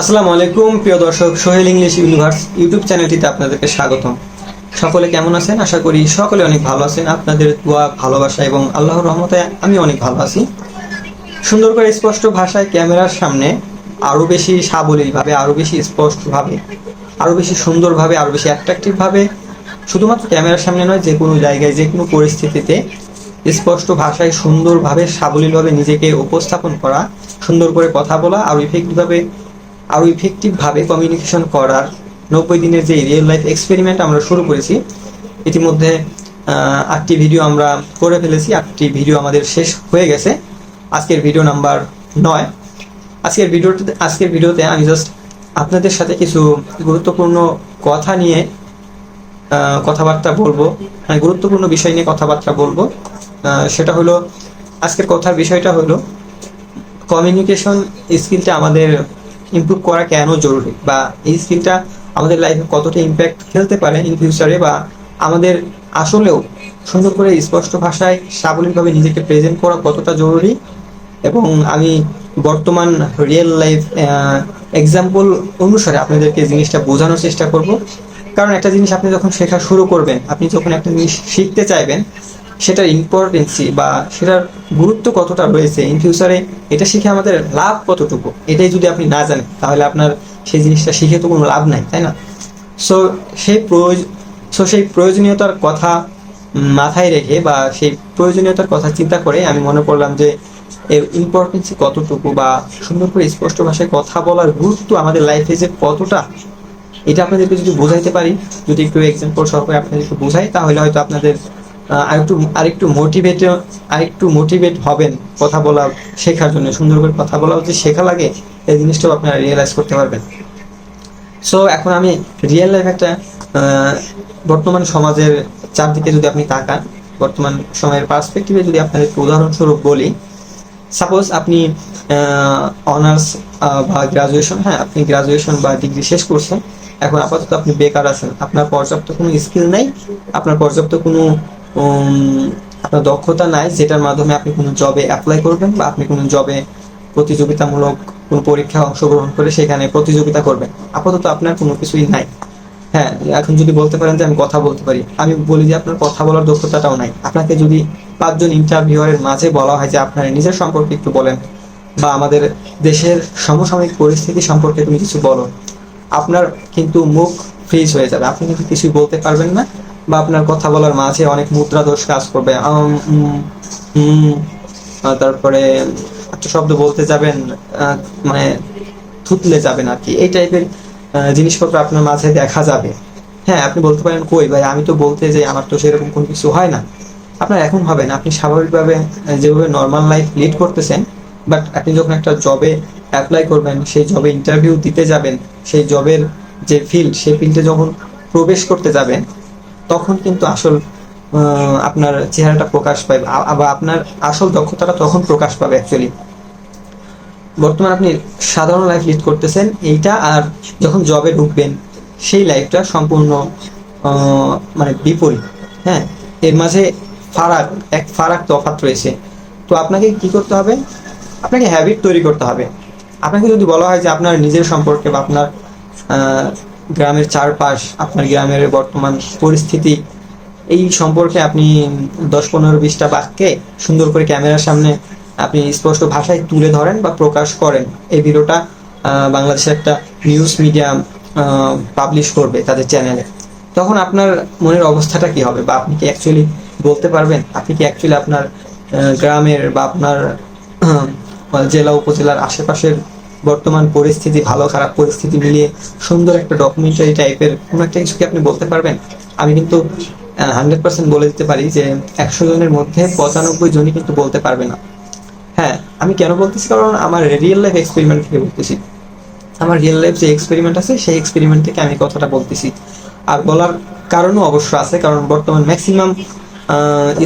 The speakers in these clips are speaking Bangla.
আসসালামু আলাইকুম প্রিয় দর্শক, সোহেল ইংলিশ ইউনিভার্স ইউটিউব চ্যানেলটিতে আপনাদেরকে স্বাগতম। সকলে কেমন আছেন? আশা করি সকলে অনেক ভালো আছেন। আপনাদের দোয়া, ভালোবাসা এবং আল্লাহর রহমতে আমি অনেক ভালো আছি। সুন্দর করে স্পষ্ট ভাষায় ক্যামেরার সামনে আরও বেশি সাবলীলভাবে, আরও বেশি স্পষ্টভাবে, আরও বেশি সুন্দরভাবে, আরও বেশি অ্যাট্রাকটিভভাবে, শুধুমাত্র ক্যামেরার সামনে নয়, যে কোনো জায়গায়, যে কোনো পরিস্থিতিতে স্পষ্ট ভাষায় সুন্দরভাবে, সাবলীলভাবে নিজেকে উপস্থাপন করা, সুন্দর করে কথা বলা, আরও ইফেক্টিভভাবে কমিউনিকেশন করার 90 দিনের যে রিয়েল লাইফ এক্সপেরিমেন্ট আমরা শুরু করেছি। ইতিমধ্যে 8টি ভিডিও আমরা করে ফেলেছি, 8টি ভিডিও আমাদের শেষ হয়ে গেছে। আজকের ভিডিও নাম্বার 9। আজকের ভিডিওতে আমি জাস্ট আপনাদের সাথে কিছু গুরুত্বপূর্ণ কথা নিয়ে কথাবার্তা বলবো, গুরুত্বপূর্ণ বিষয় নিয়ে কথাবার্তা বলবো। সেটা হলো, আজকের কথার বিষয়টা হলো কমিউনিকেশন স্কিলটা আমাদের ইমপ্রুভ করা কেন জরুরি, বা এই স্কিলটা আমাদের লাইফে কতটা ইম্প্যাক্ট ফেলতে পারে ইন ফিউচারে, বা আমাদের আসলেও সুন্দর করে স্পষ্ট ভাষায় সাবলীলভাবে নিজেকে প্রেজেন্ট করা কতটা জরুরি। এবং আমি বর্তমান রিয়েল লাইফ এক্সাম্পল অনুসারে আপনাদেরকে জিনিসটা বোঝানোর চেষ্টা করব। কারণ একটা জিনিস আপনি যখন শেখা শুরু করবেন, আপনি যখন একটা জিনিস শিখতে চাইবেন, সেটার ইম্পর্টেন্সি বা সেটার গুরুত্ব কতটা রয়েছে ইন ফিউচারে, এটা শিখে আমাদের লাভ কতটুকু, এটাই যদি আপনি না জানেন, তাহলে আপনার সেই জিনিসটা শিখে তো কোনো লাভ নাই, তাই না? সো সেই প্রয়োজনীয়তার কথা মাথায় রেখে, বা সেই প্রয়োজনীয়তার কথা চিন্তা করে আমি মনে করলাম যে এর ইম্পর্টেন্সি কতটুকু, বা সুন্দর করে স্পষ্ট ভাষায় কথা বলার গুরুত্ব আমাদের লাইফে যে কতটা, এটা আপনাদেরকে যদি বোঝাইতে পারি, যদি একটু এক্সাম্পল সহকারে আপনাদেরকে বোঝাই, তাহলে হয়তো আপনাদের আরেকটু মোটিভেট হবেন কথা বলা শেখার জন্য। সুন্দর করে কথা বলাও যে শেখা লাগে, এই জিনিসটাও আপনারা রিয়েলাইজ করতে পারবেন। সো এখন আমি রিয়েল লাইফ একটা বর্তমান সমাজের চারদিকে যদি আপনি তাকান, বর্তমান সময়ের পার্সপেক্টিভে যদি আপনাদের উদাহরণস্বরূপ বলি, সাপোজ আপনি অনার্স বা গ্রাজুয়েশন, আপনি গ্রাজুয়েশন বা ডিগ্রি শেষ করছেন। এখন আপাতত আপনি বেকার আছেন, আপনার পর্যাপ্ত কোনো স্কিল নাই, আপনার পর্যাপ্ত কোনো আপনার দক্ষতা নাই, যেটার মাধ্যমে আপনি কোনো জবে অ্যাপ্লাই করবেন, বা আপনি কোনো জবে প্রতিযোগিতামূলক কোনো পরীক্ষায় অংশগ্রহণ করে সেখানে প্রতিযোগিতা করবেন। আপাতত আপনার কোনো কিছুই নাই। এখন যদি বলতে পারেন যে আমি কথা বলতে পারি, আমি বলি যে আপনার কথা বলার দক্ষতাটাও নাই। আপনাকে যদি 5 জন ইন্টারভিউয়ারের মাঝে বলা হয় যে আপনার নিজের সম্পর্কে একটু বলেন, বা আমাদের দেশের সমসাময়িক পরিস্থিতি সম্পর্কে তুমি কিছু বলো, আপনার কিন্তু মুখ ফ্রিজ হয়ে যাবে, আপনি কিন্তু কিছুই বলতে পারবেন না, বা আপনার কথা বলার মাঝে অনেক মুদ্রা দোষ কাজ করবে। তারপরে একটা শব্দ বলতে যাবেন, মানে থুতলে যাবেন আর কি, এই টাইপের জিনিসপত্র আপনার মাঝে দেখা যাবে। আপনি বলতে পারেন, কই ভাই, আমি তো বলতে যাই, আমার তো সেরকম কোনো কিছু হয় না। আপনার এখন হবে না, আপনি স্বাভাবিকভাবে যেভাবে নর্মাল লাইফ লিড করতেছেন, বাট আপনি যখন একটা জবে অ্যাপ্লাই করবেন, সেই জবে ইন্টারভিউ দিতে যাবেন, সেই জবের যে ফিল্ড, সেই ফিল্ডে যখন প্রবেশ করতে যাবেন, তখন কিন্তু আসল আপনার চেহারাটা প্রকাশ পাবে, বা আপনার আসল দক্ষতাটা তখন প্রকাশ পাবে। অ্যাকচুয়ালি বর্তমানে আপনি সাধারণ লাইফ লিড করতেছেন এইটা, আর যখন জবে ঢুকবেন সেই লাইফটা সম্পূর্ণ মানে বিপরীত। এর মাঝে ফারাক তফাৎ রয়েছে। তো আপনাকে কি করতে হবে? আপনাকে হ্যাবিট তৈরি করতে হবে। আপনাকে যদি বলা হয় যে আপনার নিজের সম্পর্কে, বা আপনার গ্রামের চারপাশ, আপনার গ্রামের বর্তমান পরিস্থিতি, এই সম্পর্কে আপনি 10-15-20টা বাক্যে সুন্দর করে ক্যামেরার সামনে আপনি স্পষ্ট ভাষায় তুলে ধরেন বা প্রকাশ করেন, এই ভিডিওটা বাংলাদেশের একটা নিউজ মিডিয়া পাবলিশ করবে তাদের চ্যানেলে, তখন আপনার মনের অবস্থাটা কি হবে? বা আপনি কি অ্যাকচুয়ালি বলতে পারবেন? আপনি কি অ্যাকচুয়ালি আপনার গ্রামের বা আপনার জেলা উপজেলার আশেপাশের বর্তমান পরিস্থিতি, ভালো খারাপ পরিস্থিতি মিলিয়ে সুন্দর একটা ডকুমেন্টারি টাইপের কোনো একটা কিছু কি আপনি বলতে পারবেন? আমি কিন্তু 100% বলে দিতে পারি যে 100 জনের মধ্যে 95 জনই কিন্তু বলতে পারবে না। আমি কেন বলতেছি? কারণ আমার রিয়েল লাইফ এক্সপেরিমেন্ট থেকে বলতেছি। আমার রিয়েল লাইফ যে এক্সপেরিমেন্ট আছে, সেই এক্সপেরিমেন্ট থেকে আমি কথাটা বলতেছি। আর বলার কারণও অবশ্য আছে, কারণ বর্তমান ম্যাক্সিমাম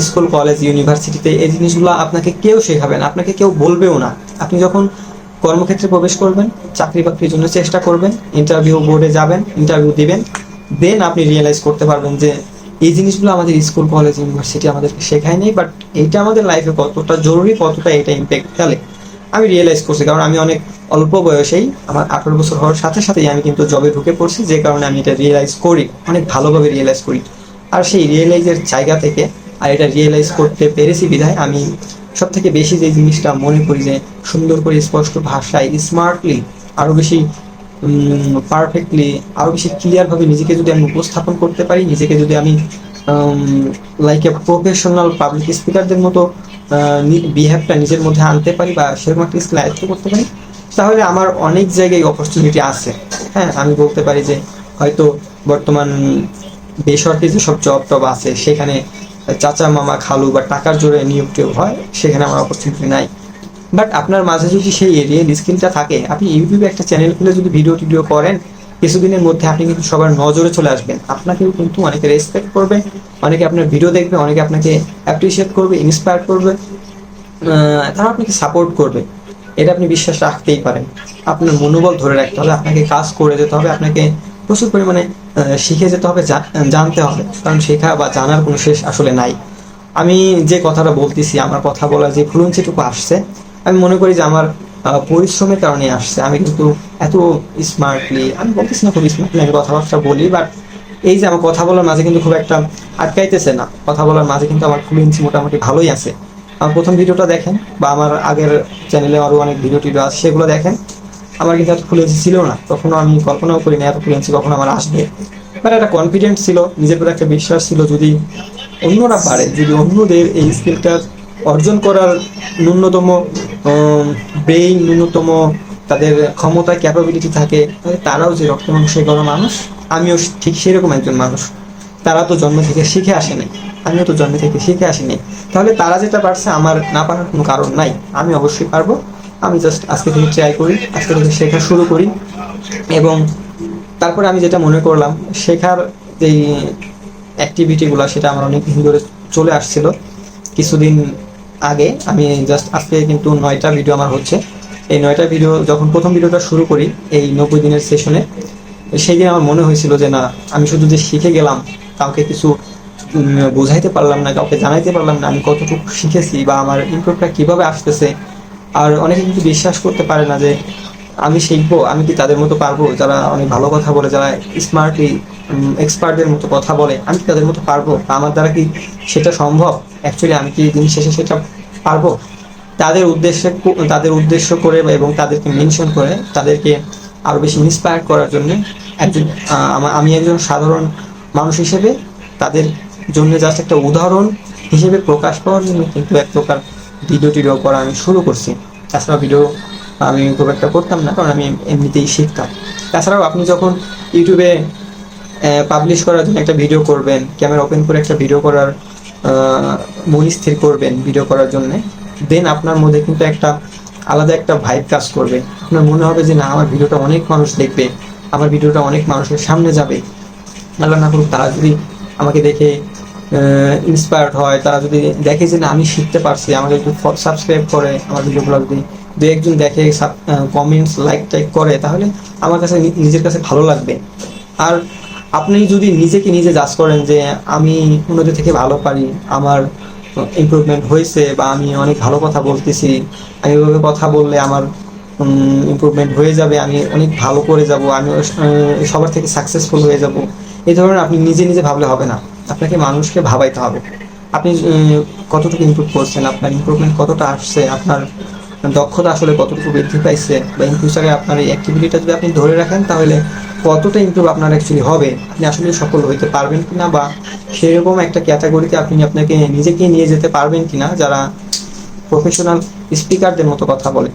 স্কুল, কলেজ, ইউনিভার্সিটিতে এই জিনিসগুলো আপনাকে কেউ শেখাবে না, আপনাকে কেউ বলবেও না। আপনি যখন কর্মক্ষেত্রে প্রবেশ করবেন, চাকরি বাকরির জন্য চেষ্টা করবেন, ইন্টারভিউ বোর্ডে যাবেন, ইন্টারভিউ দিবেন, দেন আপনি রিয়েলাইজ করতে পারবেন যে এই জিনিসগুলো আমাদের স্কুল, কলেজ, ইউনিভার্সিটি আমাদেরকে শেখায় নেই, বাট এইটা আমাদের লাইফে কতটা জরুরি, কতটা এটা ইম্প্যাক্ট ফেলে। আমি রিয়েলাইজ করছি, কারণ আমি অনেক অল্প বয়সেই, আমার 18 বছর হওয়ার সাথে সাথেই আমি কিন্তু জবে ঢুকে পড়ছি, যে কারণে আমি এটা রিয়েলাইজ করি, অনেক ভালোভাবে রিয়েলাইজ করি। আর সেই রিয়েলাইজের জায়গা থেকে, আর এটা রিয়েলাইজ করতে পেরেছি বিধায় আমি সব থেকে বেশি যে জিনিসটা মনে করি যে সুন্দর করে স্পষ্ট ভাষায় স্মার্টলি, আরও বেশি পারফেক্টলি, আরও বেশি ক্লিয়ারভাবে নিজেকে যদি আমি উপস্থাপন করতে পারি, নিজেকে যদি আমি লাইক এ প্রফেশনাল পাবলিক স্পিকারদের মতো বিহেভটা নিজের মধ্যে আনতে পারি বা সেরকম একটা স্কিল আয়ত্ত করতে পারি, তাহলে আমার অনেক জায়গায় অপরচুনিটি আছে। হ্যাঁ, আমি বলতে পারি যে হয়তো বর্তমান বেসরকারি যেসব জব টব আছে সেখানে চাচা মামা খালু বা টাকার জোরে নিয়োগ টিয়োগ হয়, সেখানে আমার অপরচুনিটি নাই। বাট আপনার মাঝে যদি সেই রিয়েল স্কিলটা থাকে, আপনি ইউটিউবে একটা চ্যানেল খুলে যদি ভিডিও টিডিও করেন, কিছুদিনের মধ্যে আপনি কিন্তু সবার নজরে চলে আসবেন। আপনাকেও কিন্তু অনেকে রেসপেক্ট করবে, অনেকে আপনার ভিডিও দেখবে, অনেকে আপনাকে অ্যাপ্রিসিয়েট করবে, ইন্সপায়ার করবে, তারা আপনাকে সাপোর্ট করবে। এটা আপনি বিশ্বাস রাখতেই পারেন। আপনার মনোবল ধরে রাখতে হবে, আপনাকে কাজ করে যেতে হবে, আপনাকে প্রচুর পরিমাণে শিখে যেতে হবে, জানতে হবে, কারণ শেখা বা জানার কোনো শেষ আসলে নাই। আমি যে কথাটা বলতেছি, আমার কথা বলার যে ফ্লুয়েন্সিটুকু আসছে, আমি মনে করি যে আমার পরিশ্রমের কারণে আসছে। আমি কিন্তু এত স্মার্টলি, আমি বলতেছি না খুব স্মার্টলি আমি কথাবার্তা বলি, বাট এই যে আমার কথা বলার মাঝে কিন্তু খুব একটা আটকাইতেছে না, কথা বলার মাঝে কিন্তু আমার ফ্লুয়েন্সি মোটামুটি ভালোই আছে। আমার প্রথম ভিডিওটা দেখেন বা আমার আগের চ্যানেলে আরও অনেক ভিডিও টিডিও আছে, সেগুলো দেখেন। আমার কিন্তু এত ফ্লুয়েন্সি ছিল না, কখনো আমি কল্পনাও করি না এত ফ্লুয়েন্সি কখনো আমার আসবে। বাট একটা কনফিডেন্স ছিল, নিজের প্রতি একটা বিশ্বাস ছিল, যদি অন্যরা পারে, যদি অন্যদের এই স্কিলটা অর্জন করার ন্যূনতম ব্রেইন, ন্যূনতম তাদের ক্ষমতা, ক্যাপাবিলিটি থাকে, তাহলে তারাও যে রক্ত মাংসে গড়া মানুষ, আমিও ঠিক সেরকম একজন মানুষ। তারা তো জন্ম থেকে শিখে আসেনি, আমিও তো জন্ম থেকে শিখে আসিনি, তাহলে তারা যেটা পারছে আমার না পারার কোনো কারণ নাই। আমি অবশ্যই পারবো। আমি জাস্ট আজকে থেকে ট্রাই করি, আজকে থেকে শেখা শুরু করি। এবং তারপরে আমি যেটা মনে করলাম, শেখার যেই অ্যাক্টিভিটিগুলো, সেটা আমার অনেক দিন ধরে চলে আসছিল। কিছুদিন আগে আমি জাস্ট আজকে কিন্তু 9টা ভিডিও আমার হচ্ছে। এই 9টা ভিডিও যখন প্রথম ভিডিওটা শুরু করি এই 90 দিনের সেশনে, সেই দিন আমার মনে হয়েছিল যে না, আমি শুধু যে শিখে গেলাম, কাউকে কিছু বোঝাইতে পারলাম না, কাউকে জানাইতে পারলাম না আমি কতটুকু শিখেছি বা আমার ইমপ্রুভটা কীভাবে আসতেছে। আর অনেকে কিন্তু বিশ্বাস করতে পারে না যে আমি শিখবো, আমি কি তাদের মতো পারবো, যারা অনেক ভালো কথা বলে, যারা স্মার্টলি এক্সপার্টদের মতো কথা বলে, আমি কি তাদের মতো পারবো, আমার দ্বারা কি সেটা সম্ভব? অ্যাকচুয়ালি আমি কি দিন শেষে সেটা পারবো? তাদের উদ্দেশ্য করে এবং তাদেরকে মেনশন করে, তাদেরকে আরও বেশি ইন্সপায়ার করার জন্য একজন আমি একজন সাধারণ মানুষ হিসেবে তাদের জন্য জাস্ট একটা উদাহরণ হিসেবে প্রকাশ পাওয়ার জন্য কিন্তু এক প্রকার ভিডিও টিডিও করা আমি শুরু করছি। তাছাড়া ভিডিও আমি খুব একটা করতাম না, কারণ আমি এমনিতেই শিখতাম। তাছাড়াও আপনি যখন ইউটিউবে পাবলিশ করার জন্য একটা ভিডিও করবেন, ক্যামেরা ওপেন করে একটা ভিডিও করার মন স্থির করবেন ভিডিও করার জন্য, দেন আপনার মধ্যে কিন্তু একটা আলাদা একটা ভাইব কাজ করবে। আপনার মনে হবে যে না, আমার ভিডিওটা অনেক মানুষ দেখবে, আমার ভিডিওটা অনেক মানুষের সামনে যাবে। আল্লাহ না করুক, তারা যদি আমাকে দেখে ইন্সপায়ার্ড হয়, তারা যদি দেখে যে না আমি শিখতে পারছি, আমাকে যদি সাবস্ক্রাইব করে, আমার ভিডিওগুলো যদি দু একজন দেখে, কমেন্টস লাইক টাইক করে, তাহলে আমার কাছে নিজের কাছে ভালো লাগবে। আর আপনি যদি নিজেকে নিজে জাজ করেন যে আমি অন্যদের থেকে ভালো পারি, আমার ইমপ্রুভমেন্ট হয়েছে, বা আমি অনেক ভালো কথা বলতেছি, আমি এভাবে কথা বললে আমার ইমপ্রুভমেন্ট হয়ে যাবে, আমি অনেক ভালো করে যাব, আমি সবার থেকে সাকসেসফুল হয়ে যাব, এই ধরনের আপনি নিজে নিজে ভাবলে হবে না, আপনাকে মানুষকে ভাবাইতে হবে। আপনি কতটুকু ইমপ্রুভ করছেন, আপনার ইমপ্রুভমেন্ট কতটা আসছে, আপনার দক্ষতা আসলে কতটুকু বৃদ্ধি পাইছে, বা ইন ফিউচারে আপনার এই অ্যাক্টিভিটিটা যদি আপনি ধরে রাখেন, তাহলে কতটা ইমপ্রুভ আপনার অ্যাকচুয়ালি হবে, আপনি আসলে সফল হইতে পারবেন কিনা, বা সেরকম একটা ক্যাটাগরিতে আপনি আপনাকে নিজেকে নিয়ে যেতে পারবেন কিনা যারা প্রফেশনাল স্পিকারদের মতো কথা বলে।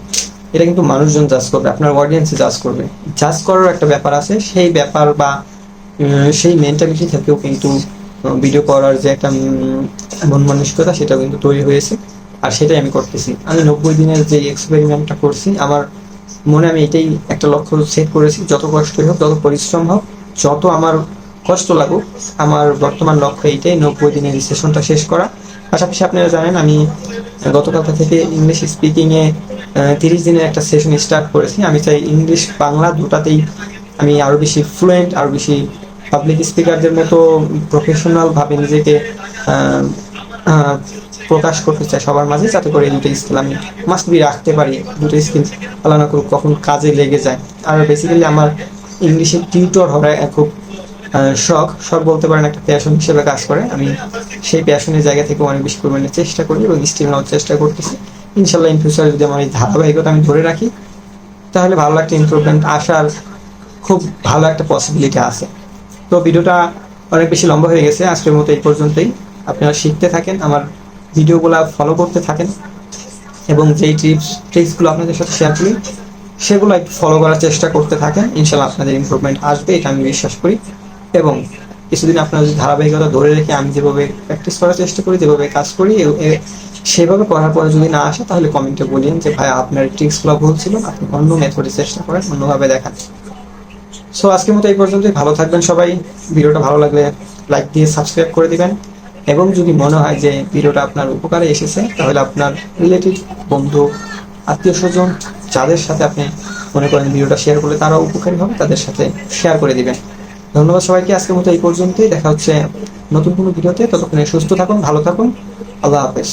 এটা কিন্তু মানুষজন জাজ করবে, আপনার অডিয়েন্সে জাজ করবে। জাজ করার একটা ব্যাপার আছে, সেই ব্যাপার বা সেই মেন্টালিটি থেকেও কিন্তু ভিডিও করার যে একটা মন মানসিকতা, সেটাও কিন্তু তৈরি হয়েছে। আর সেটাই আমি করতেছি। আমি 90 দিনের যে এক্সপেরিমেন্টটা করছি, আমার মনে আমি এটাই একটা লক্ষ্য সেট করেছি, যত কষ্টই হোক, যত পরিশ্রম হোক, যত আমার কষ্ট লাগুক, আমার বর্তমান লক্ষ্য এইটাই, 90 দিনের সেশনটা শেষ করা। পাশাপাশি আপনারা জানেন আমি গতকাল থেকে ইংলিশ স্পিকিংয়ে 30 দিনের একটা সেশন স্টার্ট করেছি। আমি চাই ইংলিশ বাংলা দুটাতেই আমি আরও বেশি ফ্লুয়েন্ট, আরও বেশি পাবলিক স্পিকারদের মতো প্রফেশনালভাবে নিজেকে প্রকাশ করতে চাই সবার মাঝে, যাতে করে এই দুটো স্কিল আমি মাস্ট বি রাখতে পারি, দুটো স্কিল আল্লাহ না করুক কখন কাজে লেগে যায়। আর বেসিক্যালি আমার ইংলিশের টিউটর হওয়ার খুব শখ বলতে পারেন, একটা প্যাশন হিসেবে কাজ করে। আমি সেই প্যাশনের জায়গা থেকে অনেক বেশি পরিমাণে চেষ্টা করি এবং স্টিল নেওয়ার চেষ্টা করতেছি। ইনশাল্লাহ ইন ফিউচারে যদি আমার এই ধারাবাহিকতা আমি ধরে রাখি, তাহলে ভালো একটা ইমপ্রুভমেন্ট আসার খুব ভালো একটা পসিবিলিটি আছে। তো ভিডিওটা অনেক বেশি লম্বা হয়ে গেছে, আজকের মতো এই পর্যন্তই। আপনারা শিখতে থাকেন, আমার ভিডিওগুলো ফলো করতে থাকেন এবং যেই ট্রিক্সগুলো আপনাদের সাথে শেয়ার করি সেগুলো একটু ফলো করার চেষ্টা করতে থাকেন। ইনশাল্লাহ আপনাদের ইমপ্রুভমেন্ট আসবে, এটা আমি বিশ্বাস করি। এবং কিছুদিন আপনারা যদি ধারাবাহিকতা ধরে রেখে আমি যেভাবে প্র্যাকটিস করার চেষ্টা করি, যেভাবে কাজ করি, সেভাবে করার পরে যদি না আসে, তাহলে কমেন্টে বলিয়েন যে ভাই আপনার ট্রিক্সগুলো ভুল ছিল, আপনি অন্য মেথডে চেষ্টা করেন, অন্যভাবে দেখান। সো আজকের মতো এই পর্যন্তই, ভালো থাকবেন সবাই। ভিডিওটা ভালো লাগলে লাইক দিয়ে সাবস্ক্রাইব করে দিবেন, এবং যদি মনে হয় যে ভিডিওটা আপনার উপকারে এসেছে, তাহলে আপনার রিলেটিভ, বন্ধু, আত্মীয় স্বজন যাদের সাথে আপনি মনে করেন ভিডিওটা শেয়ার করলে তারাও উপকারী হবে, তাদের সাথে শেয়ার করে দিবেন। ধন্যবাদ সবাইকে, আজকের মতো এই পর্যন্তই। দেখা হচ্ছে নতুন কোনো ভিডিওতে। ততক্ষণে সুস্থ থাকুন, ভালো থাকুন, আল্লাহ হাফেজ।